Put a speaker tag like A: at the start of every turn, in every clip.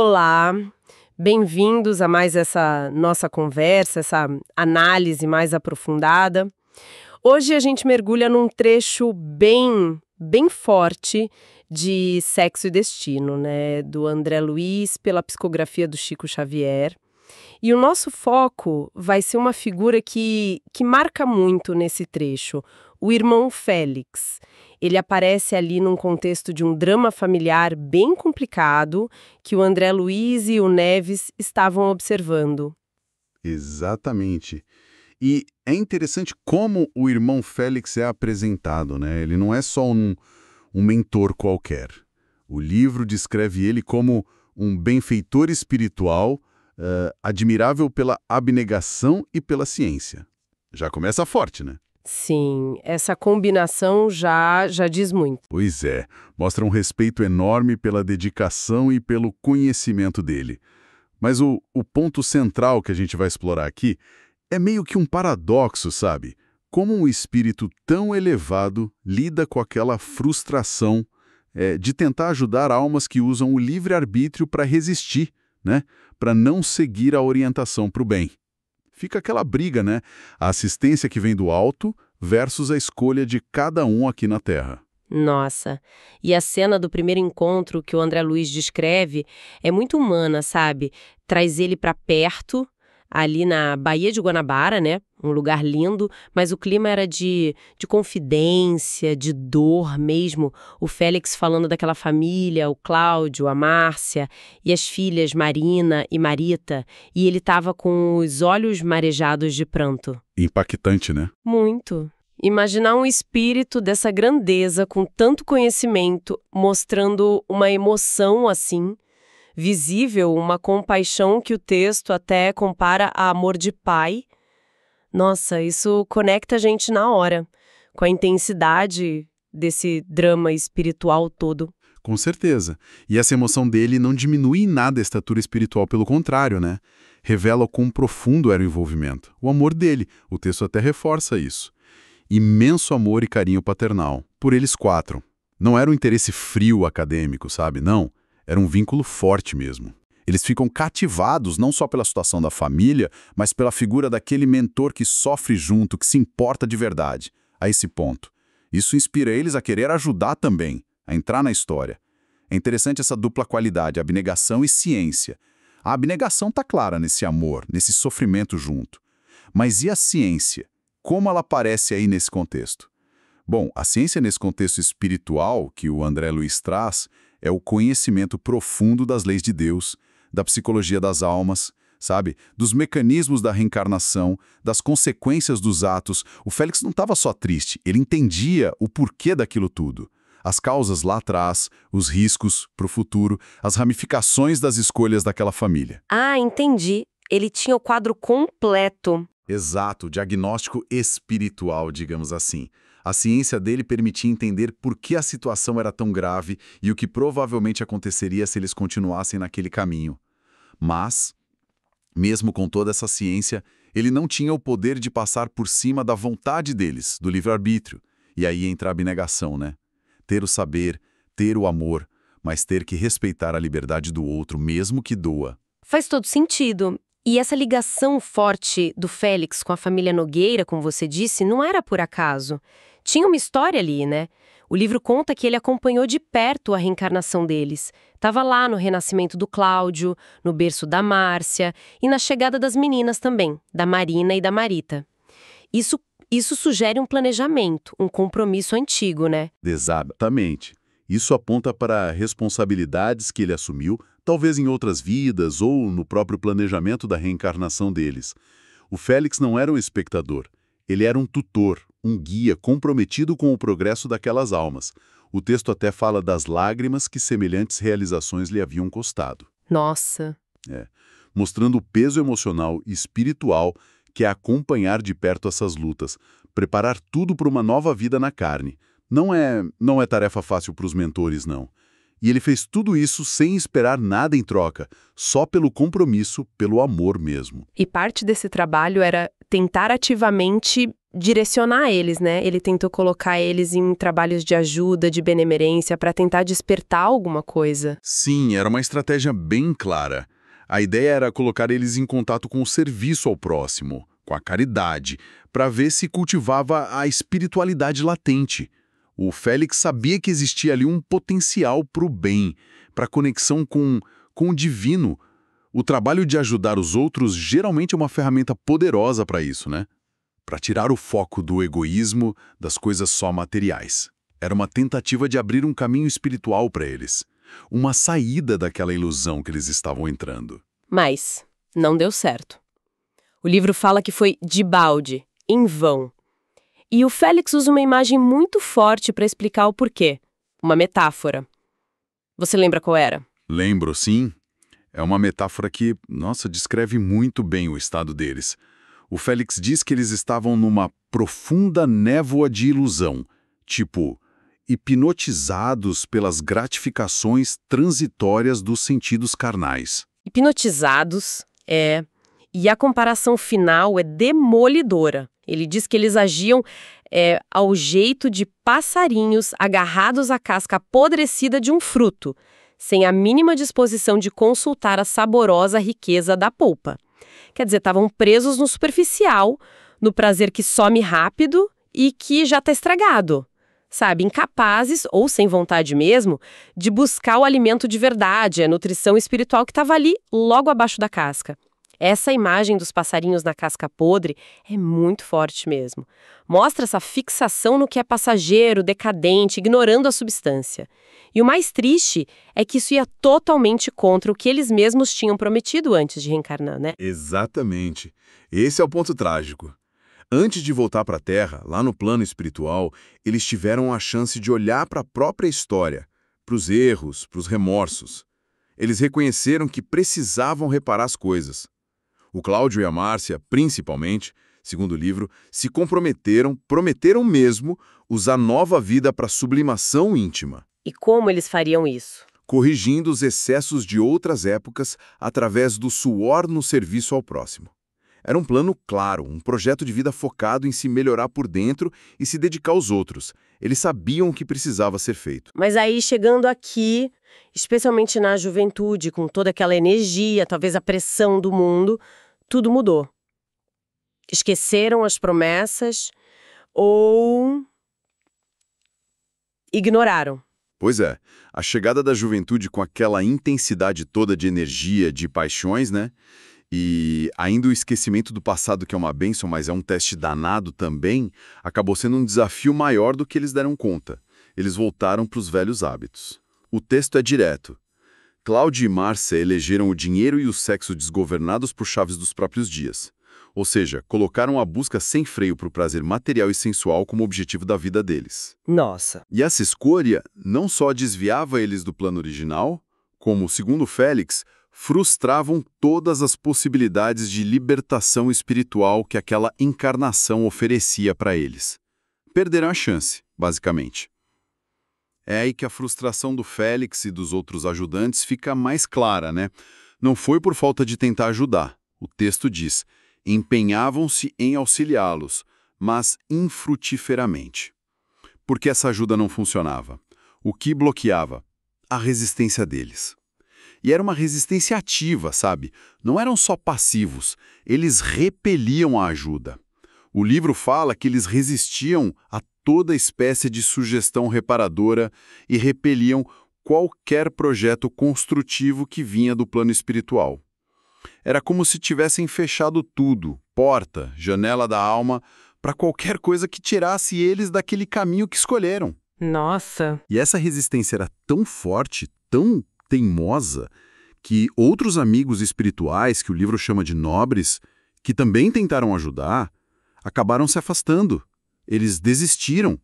A: Olá, bem-vindos a mais essa nossa conversa, essa análise mais aprofundada. Hoje a gente mergulha num trecho bem forte de Sexo e Destino, né, do André Luiz, pela psicografia do Chico Xavier. E o nosso foco vai ser uma figura que marca muito nesse trecho, o irmão Félix. Ele aparece ali num contexto de um drama familiar bem complicado que o André Luiz e o Neves estavam observando.
B: Exatamente. E é interessante como o irmão Félix é apresentado, né? Ele não é só um mentor qualquer. O livro descreve ele como um benfeitor espiritual, admirável pela abnegação e pela ciência. Já começa forte, né?
A: Sim, essa combinação já diz muito.
B: Pois é, mostra um respeito enorme pela dedicação e pelo conhecimento dele. Mas o ponto central que a gente vai explorar aqui é meio que um paradoxo, sabe? Como um espírito tão elevado lida com aquela frustração de tentar ajudar almas que usam o livre-arbítrio para resistir, né? Para não seguir a orientação para o bem. Fica aquela briga, né? A assistência que vem do alto versus a escolha de cada um aqui na Terra.
A: Nossa, e a cena do primeiro encontro que o André Luiz descreve é muito humana, sabe? Traz ele para perto, ali na Baía de Guanabara, né? Um lugar lindo, mas o clima era de confidência, de dor mesmo. O Félix falando daquela família, o Cláudio, a Márcia e as filhas Marina e Marita, e ele estava com os olhos marejados de pranto.
B: Impactante, né?
A: Muito. Imaginar um espírito dessa grandeza, com tanto conhecimento, mostrando uma emoção assim, visível, uma compaixão que o texto até compara a amor de pai. Nossa, isso conecta a gente na hora, com a intensidade desse drama espiritual todo.
B: Com certeza. E essa emoção dele não diminui em nada a estatura espiritual, pelo contrário, né? Revela o quão profundo era o envolvimento. O amor dele, o texto até reforça isso. Imenso amor e carinho paternal, por eles quatro. Não era um interesse frio acadêmico, sabe? Não. Era um vínculo forte mesmo. Eles ficam cativados não só pela situação da família, mas pela figura daquele mentor que sofre junto, que se importa de verdade, a esse ponto. Isso inspira eles a querer ajudar também, a entrar na história. É interessante essa dupla qualidade, abnegação e ciência. A abnegação está clara nesse amor, nesse sofrimento junto. Mas e a ciência? Como ela aparece aí nesse contexto? Bom, a ciência nesse contexto espiritual que o André Luiz traz é o conhecimento profundo das leis de Deus, da psicologia das almas, sabe? Dos mecanismos da reencarnação, das consequências dos atos. O Félix não estava só triste, ele entendia o porquê daquilo tudo. As causas lá atrás, os riscos para o futuro, as ramificações das escolhas daquela família.
A: Ah, entendi. Ele tinha o quadro completo.
B: Exato, diagnóstico espiritual, digamos assim. A ciência dele permitia entender por que a situação era tão grave e o que provavelmente aconteceria se eles continuassem naquele caminho. Mas, mesmo com toda essa ciência, ele não tinha o poder de passar por cima da vontade deles, do livre-arbítrio. E aí entra a abnegação, né? Ter o saber, ter o amor, mas ter que respeitar a liberdade do outro, mesmo que doa.
A: Faz todo sentido. E essa ligação forte do Félix com a família Nogueira, como você disse, não era por acaso. Tinha uma história ali, né? O livro conta que ele acompanhou de perto a reencarnação deles. Estava lá no renascimento do Cláudio, no berço da Márcia e na chegada das meninas também, da Marina e da Marita. Isso sugere um planejamento, um compromisso antigo, né?
B: Exatamente. Isso aponta para responsabilidades que ele assumiu, talvez em outras vidas ou no próprio planejamento da reencarnação deles. O Félix não era um espectador, ele era um tutor, um guia comprometido com o progresso daquelas almas. O texto até fala das lágrimas que semelhantes realizações lhe haviam custado.
A: Nossa!
B: Mostrando o peso emocional e espiritual que é acompanhar de perto essas lutas, preparar tudo para uma nova vida na carne. Não é tarefa fácil para os mentores, não. E ele fez tudo isso sem esperar nada em troca, só pelo compromisso, pelo amor mesmo.
A: E parte desse trabalho era tentar ativamente direcionar eles, né? Ele tentou colocar eles em trabalhos de ajuda, de benemerência, para tentar despertar alguma coisa.
B: Sim, era uma estratégia bem clara. A ideia era colocar eles em contato com o serviço ao próximo, com a caridade, para ver se cultivava a espiritualidade latente. O Félix sabia que existia ali um potencial para o bem, para a conexão com o divino. O trabalho de ajudar os outros geralmente é uma ferramenta poderosa para isso, né? Para tirar o foco do egoísmo, das coisas só materiais. Era uma tentativa de abrir um caminho espiritual para eles. Uma saída daquela ilusão que eles estavam entrando.
A: Mas não deu certo. O livro fala que foi debalde, em vão. E o Félix usa uma imagem muito forte para explicar o porquê. Uma metáfora. Você lembra qual era?
B: Lembro, sim. É uma metáfora que, nossa, descreve muito bem o estado deles. O Félix diz que eles estavam numa profunda névoa de ilusão, tipo, hipnotizados pelas gratificações transitórias dos sentidos carnais.
A: Hipnotizados, e a comparação final é demolidora. Ele diz que eles agiam ao jeito de passarinhos agarrados à casca apodrecida de um fruto, sem a mínima disposição de consultar a saborosa riqueza da polpa. Quer dizer, estavam presos no superficial, no prazer que some rápido e que já está estragado. Sabe, incapazes, ou sem vontade mesmo, de buscar o alimento de verdade, a nutrição espiritual que estava ali, logo abaixo da casca. Essa imagem dos passarinhos na casca podre é muito forte mesmo. Mostra essa fixação no que é passageiro, decadente, ignorando a substância. E o mais triste é que isso ia totalmente contra o que eles mesmos tinham prometido antes de reencarnar, né?
C: Exatamente. Esse é o ponto trágico. Antes de voltar para a Terra, lá no plano espiritual, eles tiveram a chance de olhar para a própria história, para os erros, para os remorsos. Eles reconheceram que precisavam reparar as coisas. O Cláudio e a Márcia, principalmente, segundo o livro, se prometeram mesmo usar nova vida para sublimação íntima.
A: E como eles fariam isso?
C: Corrigindo os excessos de outras épocas através do suor no serviço ao próximo. Era um plano claro, um projeto de vida focado em se melhorar por dentro e se dedicar aos outros. Eles sabiam o que precisava ser feito.
A: Mas aí, chegando aqui, especialmente na juventude, com toda aquela energia, talvez a pressão do mundo, tudo mudou. Esqueceram as promessas ou ignoraram.
C: Pois é, a chegada da juventude com aquela intensidade toda de energia, de paixões, né? E ainda o esquecimento do passado, que é uma bênção, mas é um teste danado também, acabou sendo um desafio maior do que eles deram conta. Eles voltaram para os velhos hábitos. O texto é direto. Cláudio e Márcia elegeram o dinheiro e o sexo desgovernados por chaves dos próprios dias. Ou seja, colocaram a busca sem freio para o prazer material e sensual como objetivo da vida deles.
A: Nossa.
C: E essa escolha não só desviava eles do plano original, como, segundo Félix, frustravam todas as possibilidades de libertação espiritual que aquela encarnação oferecia para eles. Perderam a chance, basicamente. É aí que a frustração do Félix e dos outros ajudantes fica mais clara, né? Não foi por falta de tentar ajudar. O texto diz: empenhavam-se em auxiliá-los, mas infrutiferamente. Porque essa ajuda não funcionava. O que bloqueava? A resistência deles. E era uma resistência ativa, sabe? Não eram só passivos, eles repeliam a ajuda. O livro fala que eles resistiam a toda espécie de sugestão reparadora e repeliam qualquer projeto construtivo que vinha do plano espiritual. Era como se tivessem fechado tudo, porta, janela da alma, para qualquer coisa que tirasse eles daquele caminho que escolheram.
A: Nossa.
C: E essa resistência era tão forte, tão teimosa, que outros amigos espirituais, que o livro chama de nobres, que também tentaram ajudar, acabaram se afastando. Eles desistiram.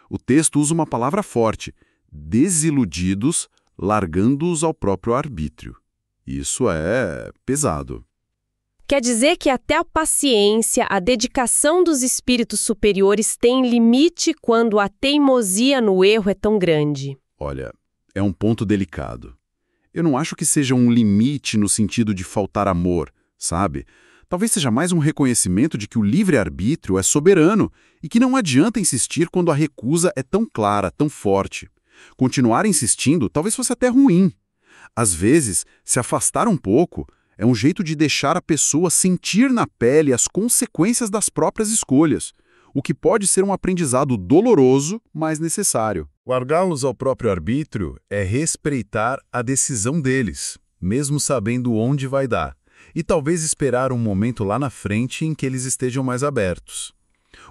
C: O texto usa uma palavra forte: desiludidos, largando-os ao próprio arbítrio. Isso é pesado.
A: Quer dizer que até a paciência, a dedicação dos espíritos superiores tem limite quando a teimosia no erro é tão grande.
C: Olha, é um ponto delicado. Eu não acho que seja um limite no sentido de faltar amor, sabe? Talvez seja mais um reconhecimento de que o livre-arbítrio é soberano e que não adianta insistir quando a recusa é tão clara, tão forte. Continuar insistindo talvez fosse até ruim. Às vezes, se afastar um pouco é um jeito de deixar a pessoa sentir na pele as consequências das próprias escolhas, o que pode ser um aprendizado doloroso, mas necessário.
B: Largá-los ao próprio arbítrio é respeitar a decisão deles, mesmo sabendo onde vai dar, e talvez esperar um momento lá na frente em que eles estejam mais abertos.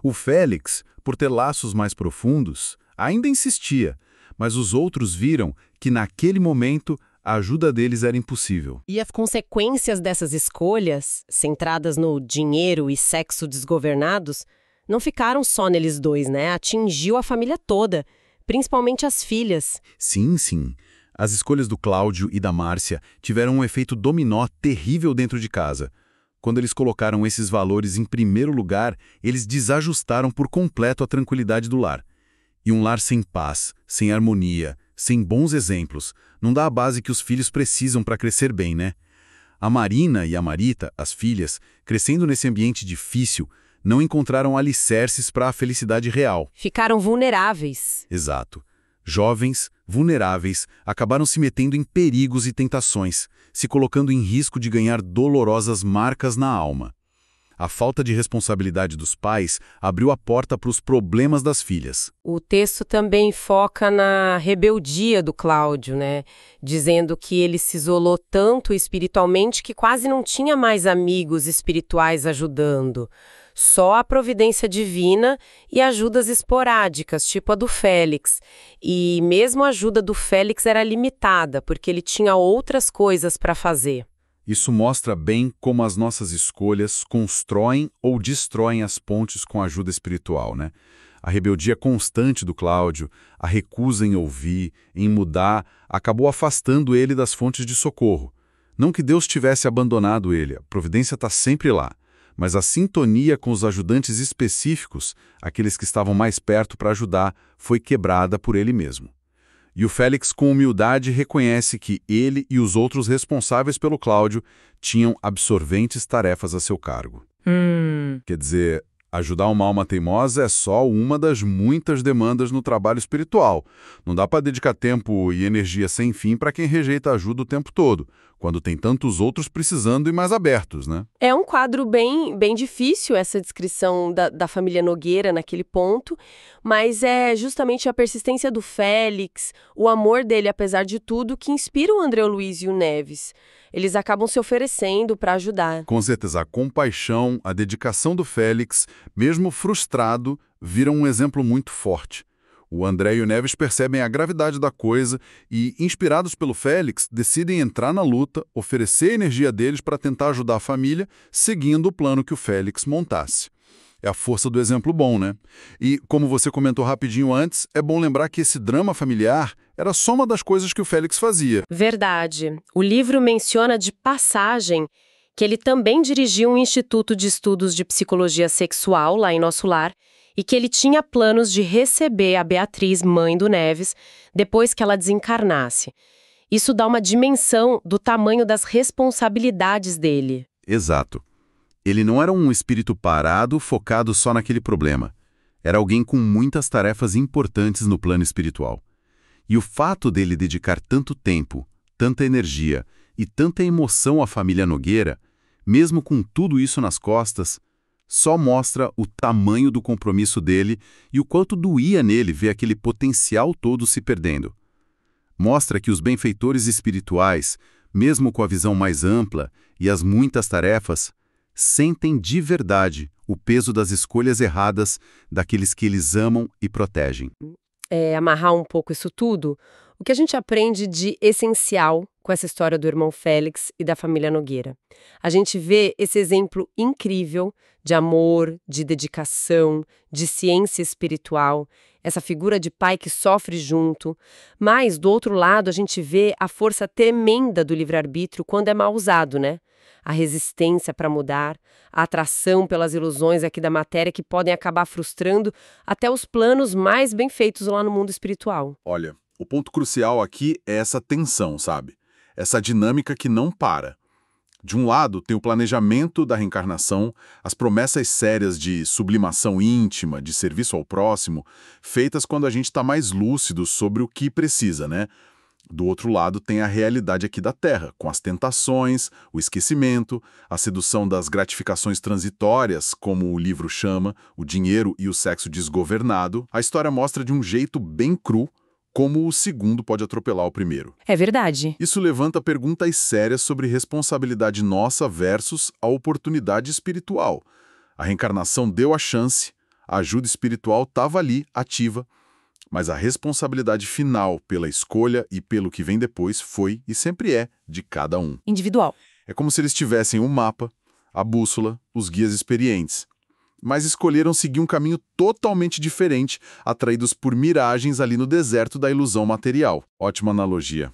B: O Félix, por ter laços mais profundos, ainda insistia, mas os outros viram que naquele momento a ajuda deles era impossível.
A: E as consequências dessas escolhas, centradas no dinheiro e sexo desgovernados, não ficaram só neles dois, né? Atingiu a família toda, principalmente as filhas.
C: Sim, sim. As escolhas do Cláudio e da Márcia tiveram um efeito dominó terrível dentro de casa. Quando eles colocaram esses valores em primeiro lugar, eles desajustaram por completo a tranquilidade do lar. E um lar sem paz, sem harmonia, sem bons exemplos, não dá a base que os filhos precisam para crescer bem, né? A Marina e a Marita, as filhas, crescendo nesse ambiente difícil, não encontraram alicerces para a felicidade real.
A: Ficaram vulneráveis.
C: Exato. Jovens, vulneráveis, acabaram se metendo em perigos e tentações, se colocando em risco de ganhar dolorosas marcas na alma. A falta de responsabilidade dos pais abriu a porta para os problemas das filhas.
A: O texto também foca na rebeldia do Cláudio, né? Dizendo que ele se isolou tanto espiritualmente que quase não tinha mais amigos espirituais ajudando. Só a providência divina e ajudas esporádicas, tipo a do Félix. E mesmo a ajuda do Félix era limitada, porque ele tinha outras coisas para fazer.
C: Isso mostra bem como as nossas escolhas constroem ou destroem as pontes com a ajuda espiritual, né? A rebeldia constante do Cláudio, a recusa em ouvir, em mudar, acabou afastando ele das fontes de socorro. Não que Deus tivesse abandonado ele, a providência está sempre lá. Mas a sintonia com os ajudantes específicos, aqueles que estavam mais perto para ajudar, foi quebrada por ele mesmo. E o Félix, com humildade, reconhece que ele e os outros responsáveis pelo Cláudio tinham absorventes tarefas a seu cargo. Quer dizer, ajudar uma alma teimosa é só uma das muitas demandas no trabalho espiritual. Não dá para dedicar tempo e energia sem fim para quem rejeita ajuda o tempo todo, quando tem tantos outros precisando e mais abertos, né?
A: É um quadro bem difícil, essa descrição da família Nogueira naquele ponto, mas é justamente a persistência do Félix, o amor dele, apesar de tudo, que inspira o André Luiz e o Neves. Eles acabam se oferecendo para ajudar.
C: Com certeza, a compaixão, a dedicação do Félix, mesmo frustrado, viram um exemplo muito forte. O André e o Neves percebem a gravidade da coisa e, inspirados pelo Félix, decidem entrar na luta, oferecer a energia deles para tentar ajudar a família, seguindo o plano que o Félix montasse. É a força do exemplo bom, né? E, como você comentou rapidinho antes, é bom lembrar que esse drama familiar era só uma das coisas que o Félix fazia.
A: Verdade. O livro menciona de passagem que ele também dirigiu um instituto de estudos de psicologia sexual lá em nosso lar, e que ele tinha planos de receber a Beatriz, mãe do Neves, depois que ela desencarnasse. Isso dá uma dimensão do tamanho das responsabilidades dele.
C: Exato. Ele não era um espírito parado, focado só naquele problema. Era alguém com muitas tarefas importantes no plano espiritual. E o fato dele dedicar tanto tempo, tanta energia e tanta emoção à família Nogueira, mesmo com tudo isso nas costas, só mostra o tamanho do compromisso dele e o quanto doía nele ver aquele potencial todo se perdendo. Mostra que os benfeitores espirituais, mesmo com a visão mais ampla e as muitas tarefas, sentem de verdade o peso das escolhas erradas daqueles que eles amam e protegem.
A: Amarrar um pouco isso tudo, o que a gente aprende de essencial com essa história do irmão Félix e da família Nogueira? A gente vê esse exemplo incrível de amor, de dedicação, de ciência espiritual, essa figura de pai que sofre junto, mas, do outro lado, a gente vê a força tremenda do livre-arbítrio quando é mal usado, né? A resistência para mudar, a atração pelas ilusões aqui da matéria que podem acabar frustrando até os planos mais bem feitos lá no mundo espiritual.
C: Olha, o ponto crucial aqui é essa tensão, sabe? Essa dinâmica que não para. De um lado, tem o planejamento da reencarnação, as promessas sérias de sublimação íntima, de serviço ao próximo, feitas quando a gente está mais lúcido sobre o que precisa, né? Do outro lado, tem a realidade aqui da Terra, com as tentações, o esquecimento, a sedução das gratificações transitórias, como o livro chama, o dinheiro e o sexo desgovernado. A história mostra de um jeito bem cru como o segundo pode atropelar o primeiro.
A: É verdade.
C: Isso levanta perguntas sérias sobre responsabilidade nossa versus a oportunidade espiritual. A reencarnação deu a chance, a ajuda espiritual estava ali, ativa, mas a responsabilidade final pela escolha e pelo que vem depois foi e sempre é de cada um.
A: Individual.
C: É como se eles tivessem o mapa, a bússola, os guias experientes, mas escolheram seguir um caminho totalmente diferente, atraídos por miragens ali no deserto da ilusão material. Ótima analogia.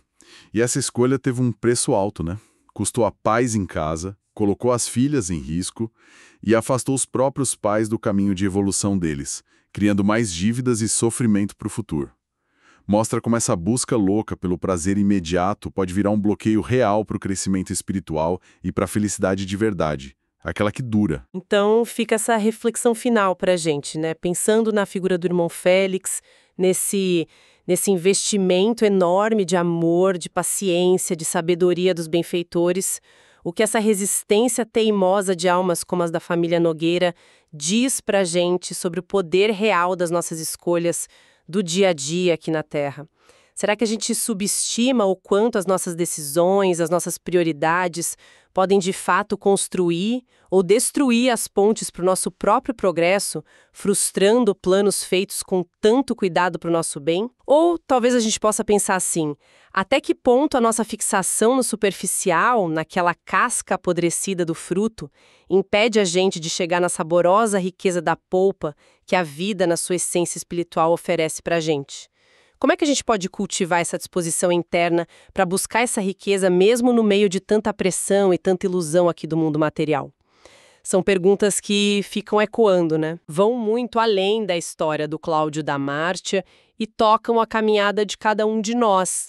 C: E essa escolha teve um preço alto, né? Custou a paz em casa, colocou as filhas em risco e afastou os próprios pais do caminho de evolução deles, criando mais dívidas e sofrimento para o futuro. Mostra como essa busca louca pelo prazer imediato pode virar um bloqueio real para o crescimento espiritual e para a felicidade de verdade. Aquela que dura.
A: Então fica essa reflexão final para a gente, né? Pensando na figura do irmão Félix, nesse investimento enorme de amor, de paciência, de sabedoria dos benfeitores, o que essa resistência teimosa de almas como as da família Nogueira diz para a gente sobre o poder real das nossas escolhas do dia a dia aqui na Terra. Será que a gente subestima o quanto as nossas decisões, as nossas prioridades podem de fato construir ou destruir as pontes para o nosso próprio progresso, frustrando planos feitos com tanto cuidado para o nosso bem? Ou talvez a gente possa pensar assim: até que ponto a nossa fixação no superficial, naquela casca apodrecida do fruto, impede a gente de chegar na saborosa riqueza da polpa que a vida, na sua essência espiritual, oferece para a gente? Como é que a gente pode cultivar essa disposição interna para buscar essa riqueza mesmo no meio de tanta pressão e tanta ilusão aqui do mundo material? São perguntas que ficam ecoando, né? Vão muito além da história do Cláudio da Mártia e tocam a caminhada de cada um de nós,